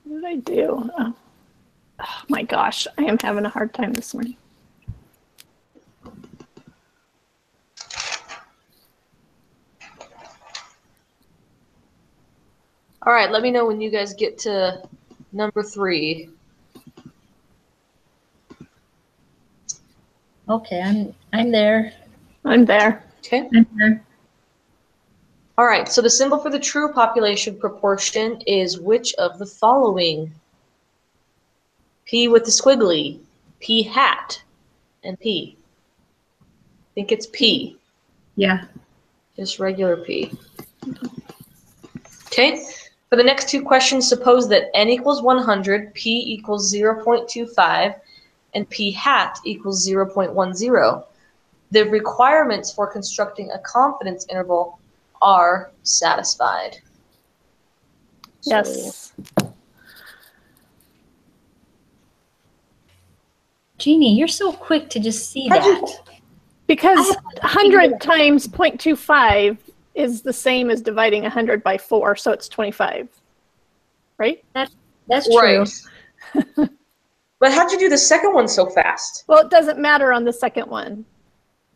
What did I do? Oh my gosh, I am having a hard time this morning. All right, let me know when you guys get to number 3. Okay, I'm there. I'm there. Okay. I'm there. All right, so the symbol for the true population proportion is which of the following? P with the squiggly, P hat, and P. I think it's P. Yeah. Just regular P. Okay, for the next 2 questions, suppose that n equals 100, P equals 0.25, and P hat equals 0.10. The requirements for constructing a confidence interval are satisfied. Yes. Jeannie, you're so quick to just see that. Because 100 times 0.25 is the same as dividing 100 by 4, so it's 25, right? That's true. Right. But how'd you do the second one so fast? Well, it doesn't matter on the second one,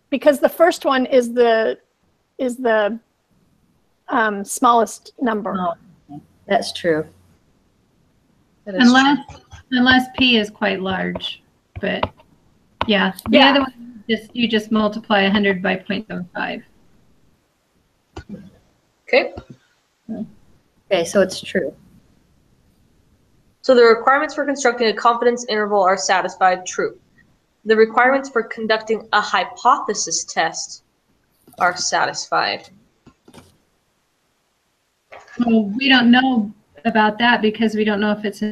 because the first one is the smallest number. Oh, that's true. That is true. Unless P is quite large, but yeah, the other one you just multiply 100 by 0.75. Okay. Okay, so it's true. So the requirements for constructing a confidence interval are satisfied. True. The requirements for conducting a hypothesis test are satisfied. Well, we don't know about that because we don't know if it's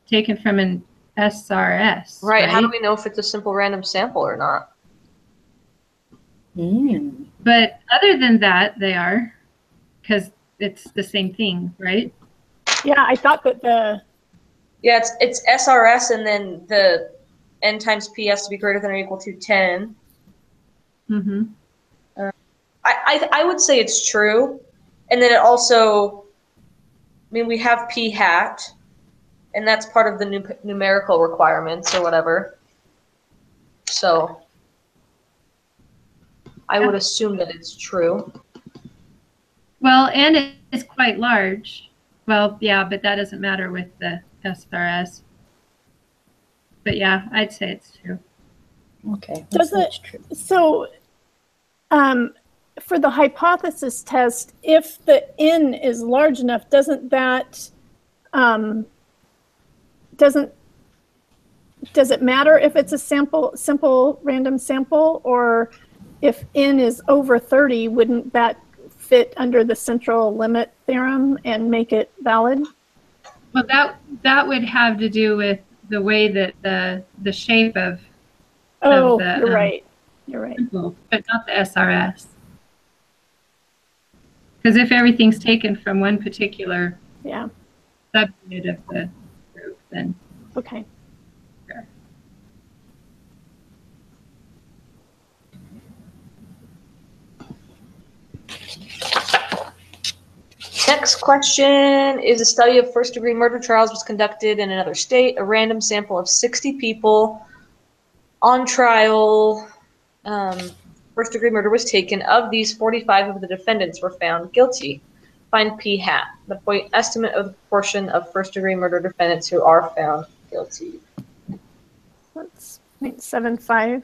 taken from an SRS. Right. How do we know if it's a simple random sample or not? But other than that, they are, because it's the same thing, right? Yeah, I thought that Yeah, it's SRS, and then the n times P has to be greater than or equal to 10. Mm-hmm. I would say it's true. And then it also, I mean, we have P hat, and that's part of the numerical requirements or whatever. So I would assume that it's true. Well, and it is quite large. Well, yeah, but that doesn't matter with the SRS. But yeah, I'd say it's true. Okay. does it. So, for the hypothesis test, if the n is large enough, doesn't that does it matter if it's a simple random sample, or if n is over 30, wouldn't that fit under the central limit theorem and make it valid? Well, that would have to do with the way that the shape of the, you're right. You're right. Simple, but not the SRS. Because if everything's taken from one particular subunit of the group, then okay. Sure. Next question is: a study of first-degree murder trials was conducted in another state. A random sample of 60 people on trial. First-degree murder was taken. Of these, 45 of the defendants were found guilty. Find P hat, the point estimate of the proportion of first-degree murder defendants who are found guilty. That's 0.75.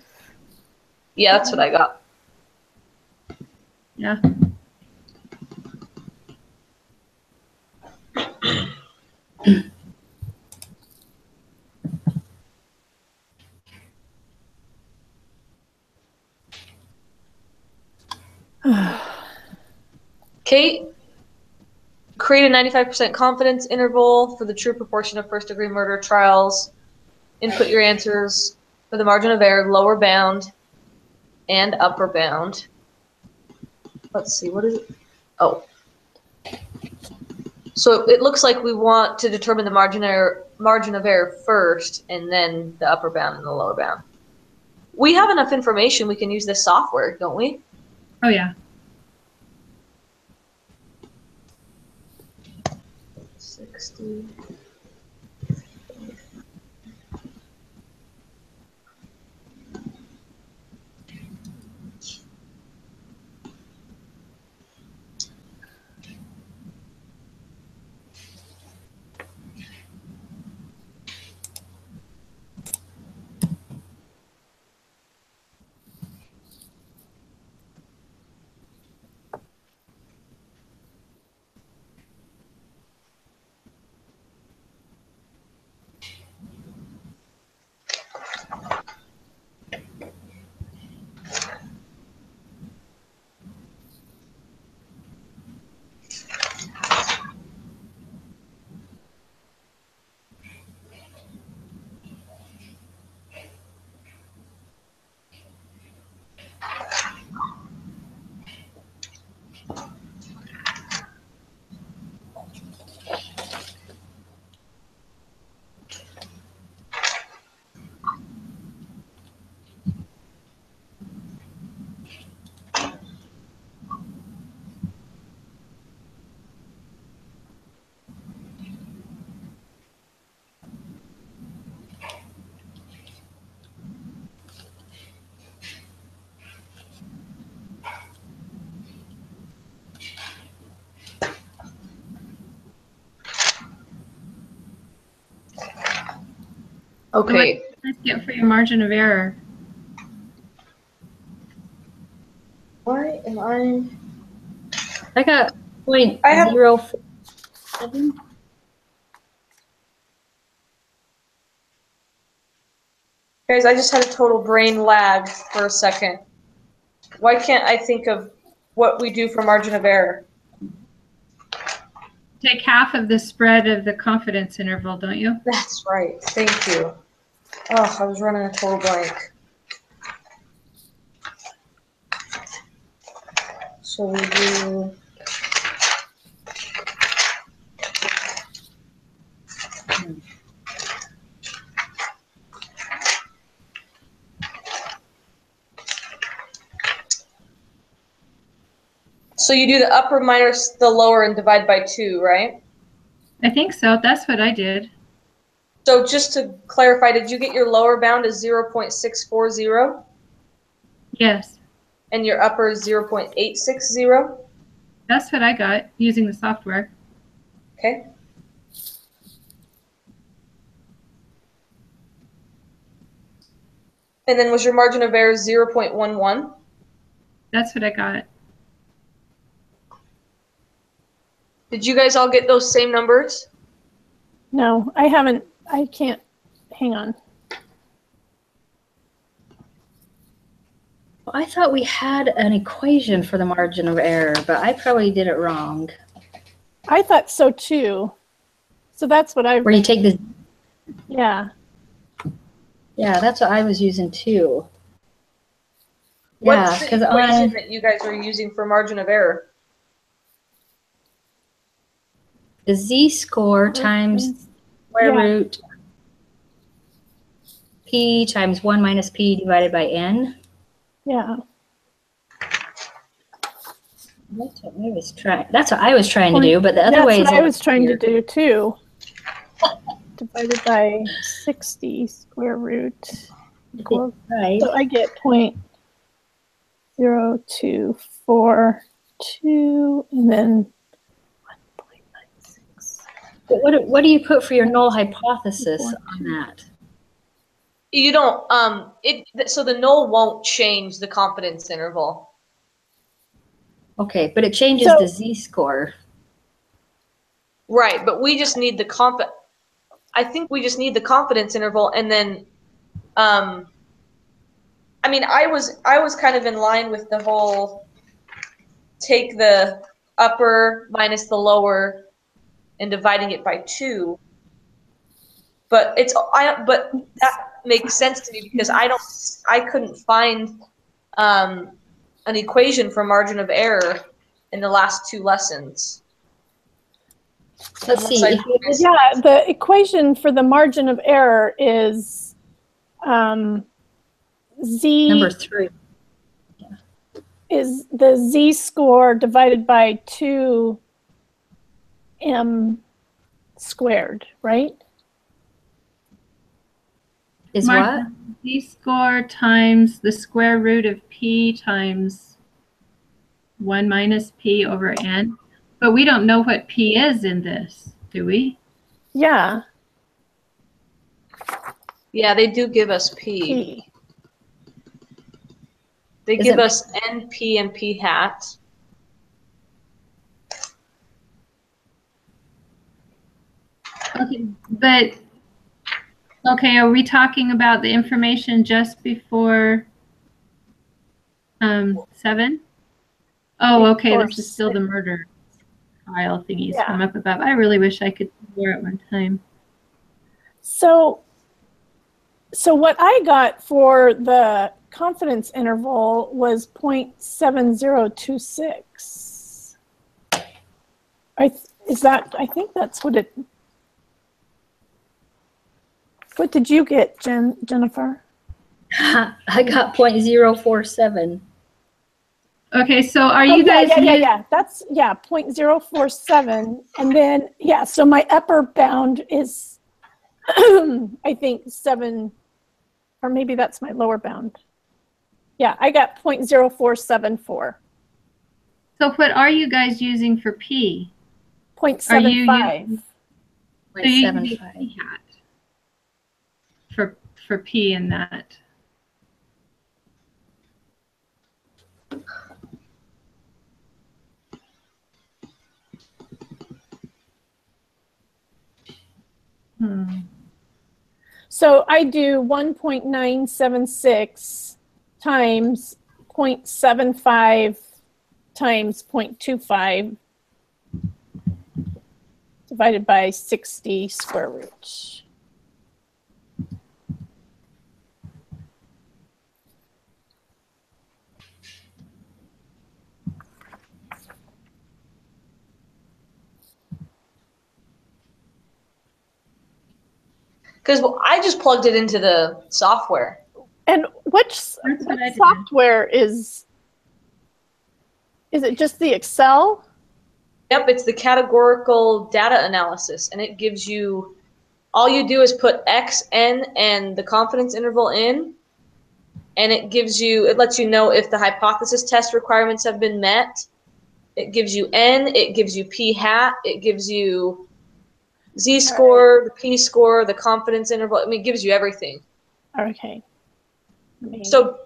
Yeah, that's what I got. Yeah. Kate, create a 95% confidence interval for the true proportion of first-degree murder trials. Input your answers for the margin of error, lower bound and upper bound. Let's see, what is it? Oh. So it looks like we want to determine the margin margin of error first and then the upper bound and the lower bound. We have enough information. We can use this software, don't we? Oh, yeah. 60. Okay. What do you get for your margin of error? Why am I? I got I have- 0.07. Guys, I just had a total brain lag for a second. Why can't I think of what we do for margin of error? Take half of the spread of the confidence interval, don't you? That's right. Thank you. Oh, I was running a total blank. So we do. So you do the upper minus the lower and divide by 2, right? I think so. That's what I did. So just to clarify, did you get your lower bound as 0.640 Yes. and your upper is 0.860? That's what I got using the software. Okay. And then was your margin of error 0.11? That's what I got. Did you guys all get those same numbers? No, I haven't. I can't. Hang on. Well, I thought we had an equation for the margin of error, but I probably did it wrong. I thought so too. So that's what I. Where you take the, Yeah. yeah, that's what I was using too. What's Yeah, the because equation that you guys are using for margin of error? the z-score times square Yeah. root p times 1 minus p divided by n. Yeah. That's what I was trying. That's what I was trying to do, but the other That's way is what a I little was trying to easier. do too. Divided by 60 square root. Equals, Right. so I get 0.0242 and then 1.96. But what do you put for your null hypothesis on that? You don't, so the null won't change the confidence interval. Okay, but it changes So- the z-score. Right, but we just need the I think we just need the confidence interval, and then, I mean, I was kind of in line with the whole take the upper minus the lower and dividing it by 2. But but that makes sense to me because I couldn't find an equation for margin of error in the last 2 lessons. Let's see. If you, Yeah, the equation for the margin of error is z number 3. is the z-score divided by 2m squared, right? Is what? Z-score times the square root of p times 1 minus p over n. But we don't know what p is in this, do we? Yeah, Yeah, they do give us P. p. They Is give it- us NP and P hat. Okay, but okay, are we talking about the information just before 7? Oh, okay, Before this is still the murder trial thingies Yeah. from up above. I really wish I could see more at one time. So what I got for the confidence interval was 0.7026. I think that's what it. What did you get, Jennifer? I got 0.047. Okay, so are you guys Yeah. That's 0.047, and then so my upper bound is I think 7, or maybe that's my lower bound. Yeah, I got 0.0474. So what are you guys using for P? 0.75. So you use 0.75. P hat for P in that. So I do 1.976 times 0.75 times 0.25 divided by 60 square roots. Because I just plugged it into the software. And which That's what I did. software is it just the Excel? Yep, it's the categorical data analysis, and it gives you, all you do is put X, N, and the confidence interval in, and it lets you know if the hypothesis test requirements have been met. It gives you N, it gives you P hat, it gives you Z-score, the P-score, the confidence interval. I mean, it gives you everything. Okay. So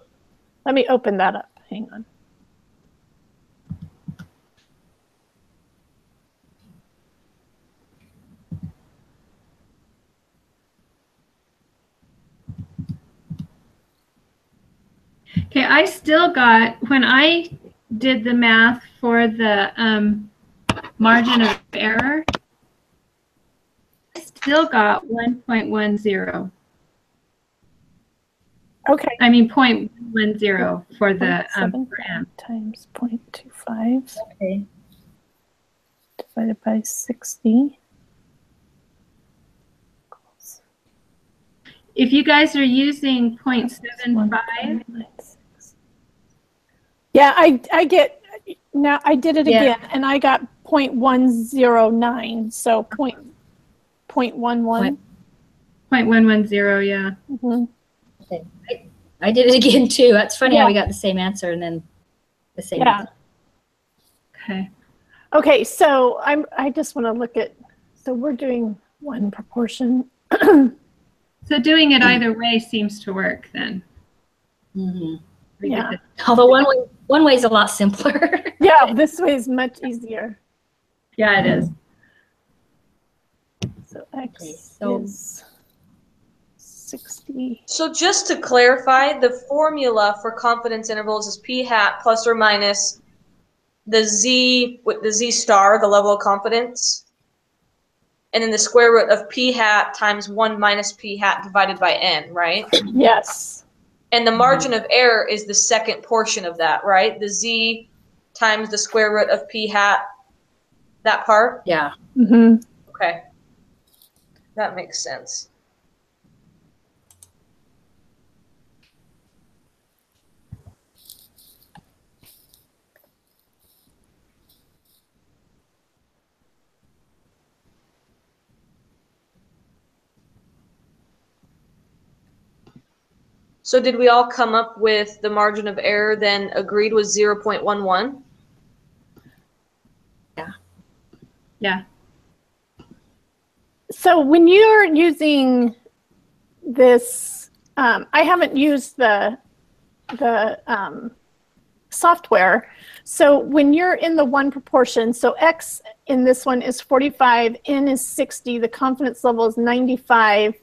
Let me open that up. Hang on. Okay, I still got, when I did the math for the margin of error, I still got 1.10. Okay. I mean 0.10 for the for M. times 0.25 Okay. divided by 60. If you guys are using 0.75, Yeah, I get, now I did it Yeah. again, and I got 0.109, so 0.11. 0.110, yeah. Mhm. Okay. I did it again too. That's funny Yeah. how we got the same answer and then the same. Yeah. Okay. Okay, so I just want to look at, so we're doing one proportion. So doing it either way seems to work then. Mm-hmm. We Yeah. get Although one way is a lot simpler. Yeah, this way is much easier. yeah, it is. So X Okay, so- is 60. So just to clarify, the formula for confidence intervals is P hat plus or minus the Z with the Z star, the level of confidence, and then the square root of P hat times 1 minus P hat divided by N, right? Yes. And the margin of error is the second portion of that, right? The Z times the square root of P hat That part? Yeah. Mm-hmm. Okay. That makes sense. So did we all come up with the margin of error then agreed was 0.11? Yeah. So when you're using this, I haven't used the software. So when you're in the one proportion, so X in this one is 45, N is 60, the confidence level is 95,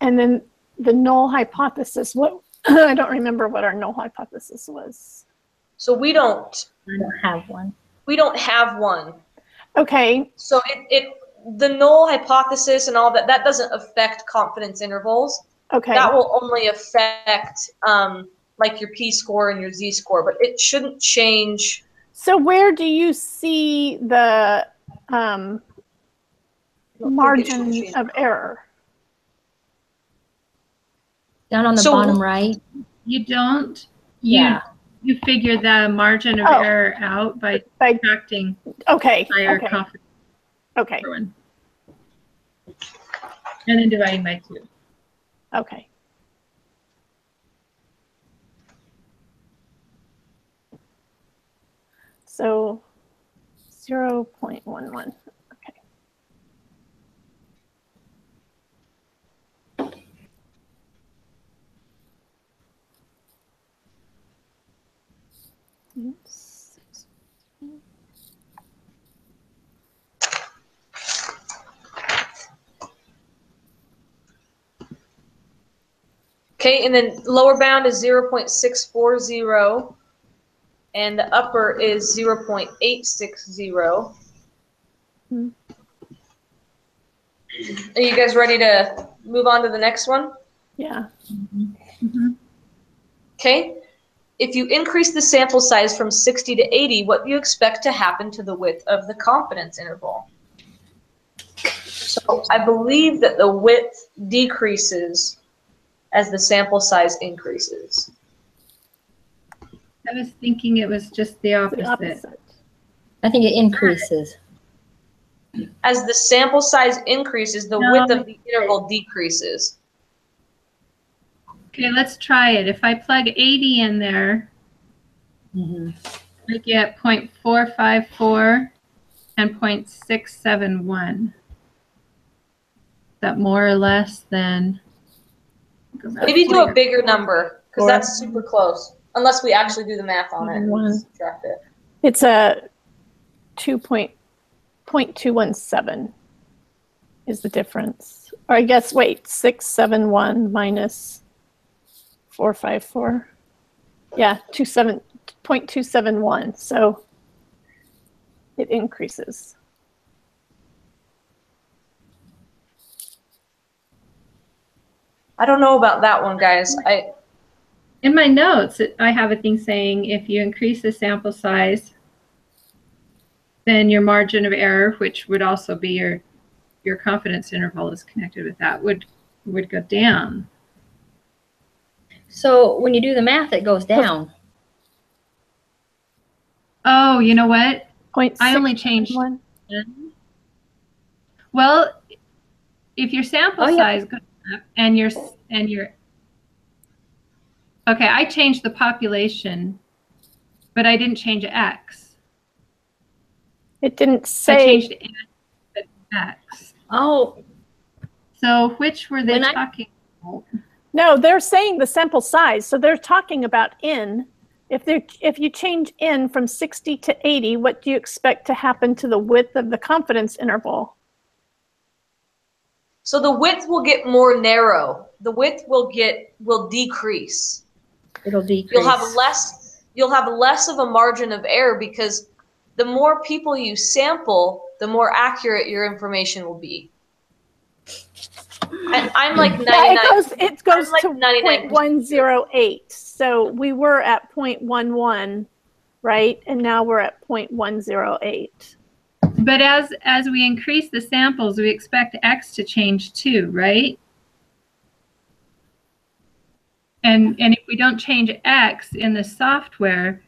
and then the null hypothesis, what, I don't remember what our null hypothesis was. So we don't I don't have one. have one. Okay, So the null hypothesis and all that doesn't affect confidence intervals. okay. That will only affect like your P-score and your Z-score, but it shouldn't change. So where do you see the margin of error? Down on the So- bottom right. You don't. Yeah. You figure the margin of Oh. error out by By, subtracting okay, higher okay, confidence okay, interval. And then dividing by 2. okay. So 0.11, okay. Oops. Okay, and then lower bound is 0.640, and the upper is 0.860. Hmm. Are you guys ready to move on to the next one? Yeah, Mm-hmm. Okay. If you increase the sample size from 60 to 80, what do you expect to happen to the width of the confidence interval? So I believe that the width decreases as the sample size increases. I was thinking it was just the it's opposite. the opposite. I think it increases. As the sample size increases, the No. width of the interval decreases. Okay, let's try it. If I plug 80 in there, Mm-hmm. I get 0.454 and 0.671. Is that more or less than? Go back Maybe to do your- a bigger number, because that's super close. Unless we actually do the math on it and One. subtract it. It's a 2.217 is the difference. Or I guess, wait, 671 minus 454. Yeah, 0.271. So it increases. I don't know about that one, guys. In my notes, I have a thing saying if you increase the sample size, then your margin of error, which would also be your confidence interval is connected with that, would go down. So when you do the math, it goes down. Oh, you know what? 0.671. I only changed. Well, if your sample Oh, yeah. size goes up and your okay, I changed the population, but I didn't change X. It didn't I say. changed N to X. Oh, So which were they When I- talking about? No, they're saying the sample size. So they're talking about N. If you change N from 60 to 80, what do you expect to happen to the width of the confidence interval? So the width will get more narrow. The width will decrease. it'll decrease. You'll have less of a margin of error because the more people you sample, the more accurate your information will be. I'm like 99. Yeah, it goes I'm like to 99%. 0.108. So we were at 0.11, right? And now we're at 0.108. But as we increase the samples, we expect X to change too, right? And if we don't change X in the software,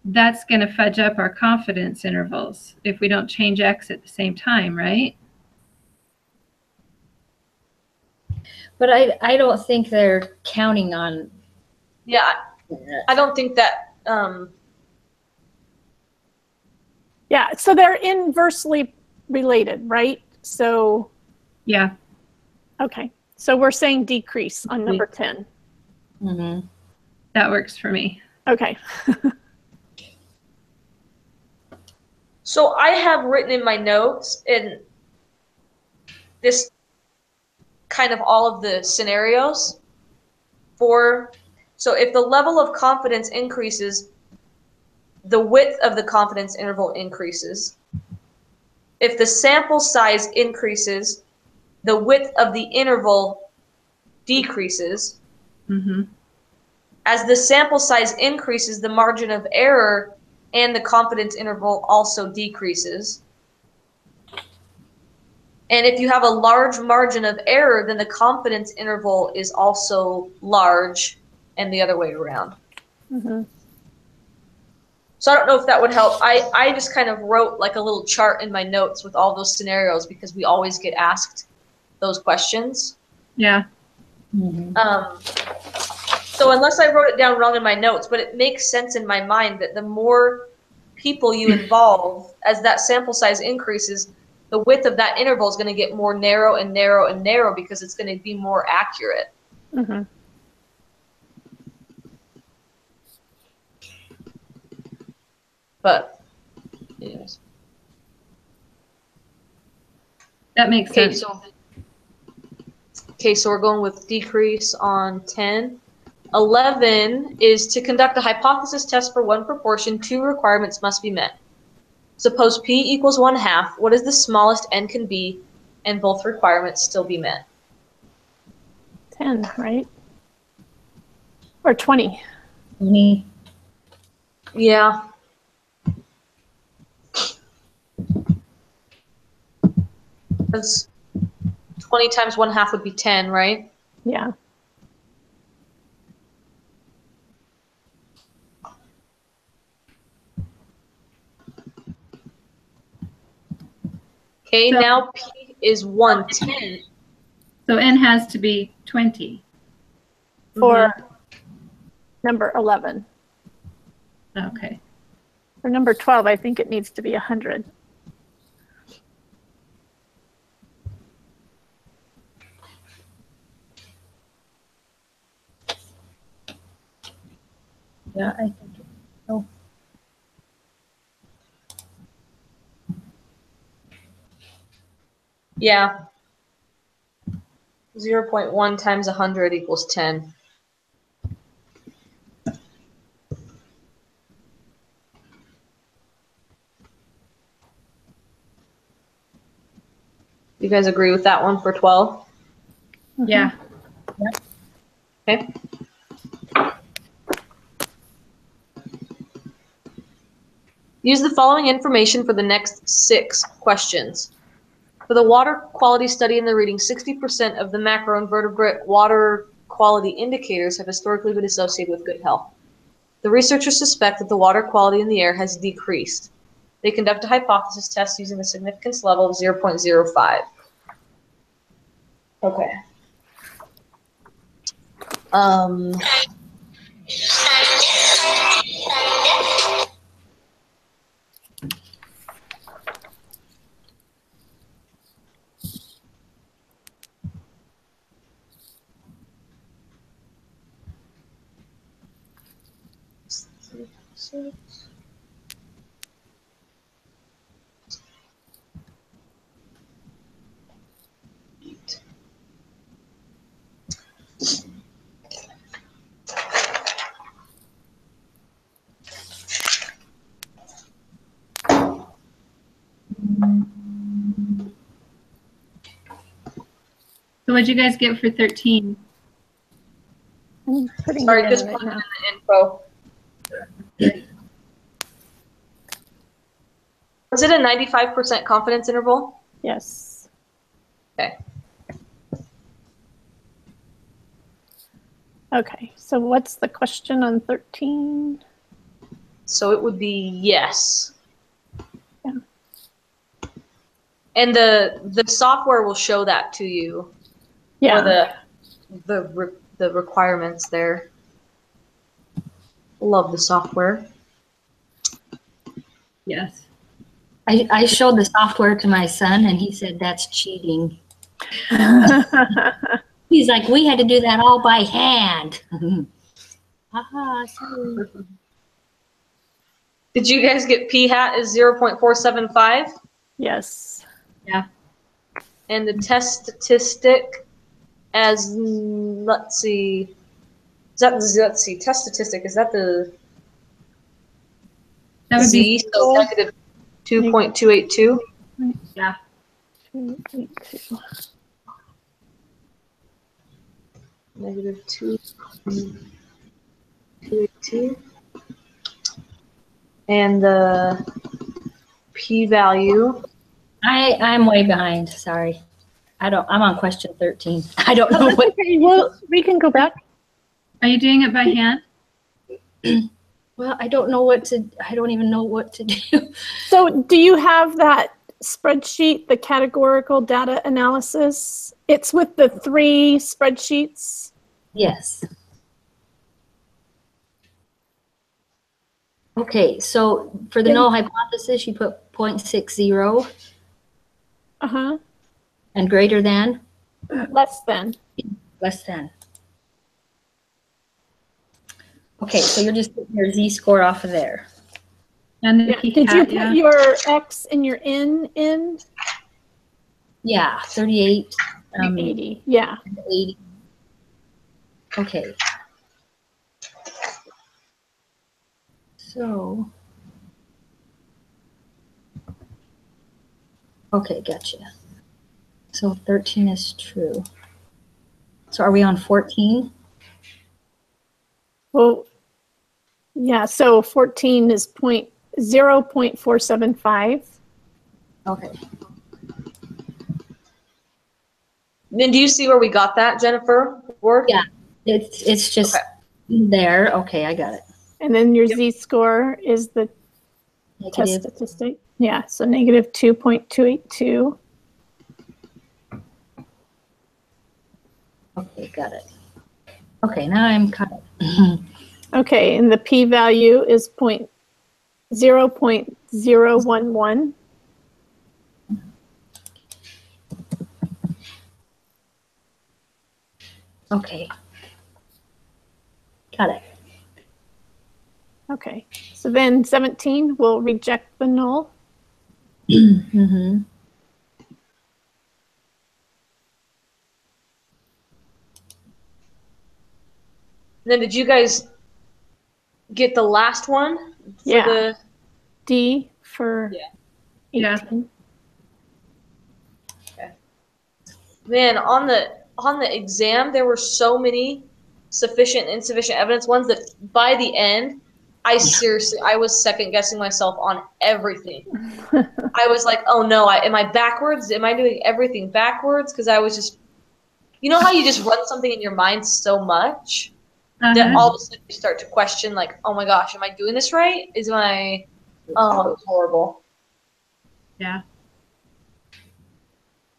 that's going to fudge up our confidence intervals if we don't change X at the same time, right? But I don't think they're counting on. Yeah, I don't think that. Yeah, so they're inversely related, right? So, Yeah. okay. So we're saying decrease on number 10. Mm-hmm. That works for me. Okay. So I have written in my notes in this kind of all of the scenarios so if the level of confidence increases, the width of the confidence interval increases. If the sample size increases, the width of the interval decreases. Mm-hmm. As the sample size increases, the margin of error and the confidence interval also decreases. And if you have a large margin of error, then the confidence interval is also large, and the other way around. Mm-hmm. So I don't know if that would help. I just kind of wrote like a little chart in my notes with all those scenarios because we always get asked those questions. Yeah. Mm-hmm. So unless I wrote it down wrong in my notes, but it makes sense in my mind that the more people you involve, as that sample size increases, the width of that interval is going to get more narrow and narrow and narrow because it's going to be more accurate. Mm-hmm. But, anyways. That makes Okay, sense. so we're going with decrease on 10. 11 is to conduct a hypothesis test for one proportion, two requirements must be met. Suppose P equals 1/2, what is the smallest N can be, and both requirements still be met? 10, right? Or 20. 20. Yeah. That's 20 times 1/2 would be 10, right? Yeah. Okay, So- now P is 1/10. So N has to be 20. For number 11. Okay. For number 12, I think it needs to be 100. Yeah, I think. Oh, Yeah. 0.1 times 100 equals 10. You guys agree with that one for 12? Yeah. Okay. Use the following information for the next 6 questions. For the water quality study in the reading, 60% of the macroinvertebrate water quality indicators have historically been associated with good health. The researchers suspect that the water quality in the air has decreased. They conduct a hypothesis test using a significance level of 0.05. Okay. So what'd you guys get for 13? I'm putting Sorry, it just in right put it in now. the info. Was it a 95% confidence interval? Yes. Okay. Okay, so what's the question on 13? So it would be yes. Yeah. And the software will show that to you. Yeah. Or the requirements there. Love the software. Yes. I showed the software to my son and he said, that's cheating. He's like, we had to do that all by hand. Sorry. Did you guys get p hat is 0.475? Yes. Yeah. And the test statistic as, let's see, test statistic, is that the That would Z, be so negative 2.282? yeah. 282. Negative 2.282. And the p-value. I'm way behind. Sorry. I'm on question 13. I don't know what. Okay, well, we can go back. Are you doing it by hand? Well, I don't even know what to do. So do you have that spreadsheet, the categorical data analysis? It's with the 3 spreadsheets. Yes. Okay, so for the null hypothesis, you put 0.60 Uh-huh. and greater than, Less than. less than. Okay, so you're just putting your z-score off of there. And the Yeah. p Did you hat, put yeah. your X and your N in? Yeah, 38, 80. Yeah. 80. Okay. So, okay, gotcha. So 13 is true. So are we on 14? Well, yeah, so 14 is 0.475. Okay. Then do you see where we got that, Jennifer? Word? Yeah, it's just Okay. there. Okay, I got it. And then your Z-score is the test Negative. statistic. Yeah, so negative 2.282. Okay, got it. Okay, now I'm caught up. Okay, and the p-value is 0.011. Okay. Got it. Okay, so then 17 will reject the null. Mm-hmm. Then did you guys get the last one? For Yeah. The, D for Yeah. 18. man, on the exam, there were so many sufficient and insufficient evidence ones that by the end, I was second guessing myself on everything. I was like, oh no, am I backwards? Am I doing everything backwards? Because I was just, you know how you just run something in your mind so much that all of a sudden you start to question, like, oh my gosh, am I doing this right? Oh, it was horrible. Yeah.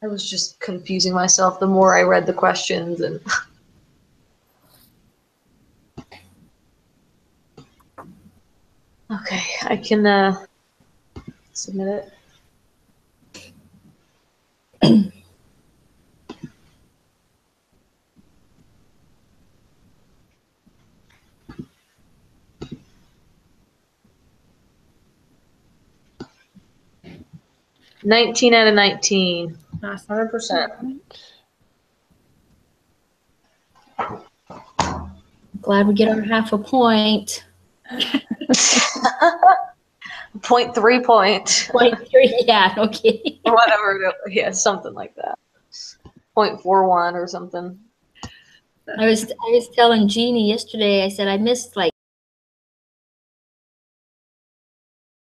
I was just confusing myself the more I read the questions and. Okay, I can submit it. $19 out of 19. Awesome. 100%. Glad we get our half a point. 0.3 point. 0.3, yeah, okay. Or whatever. Yeah, something like that. 0.41 or something. I was telling Jeannie yesterday, I said I missed like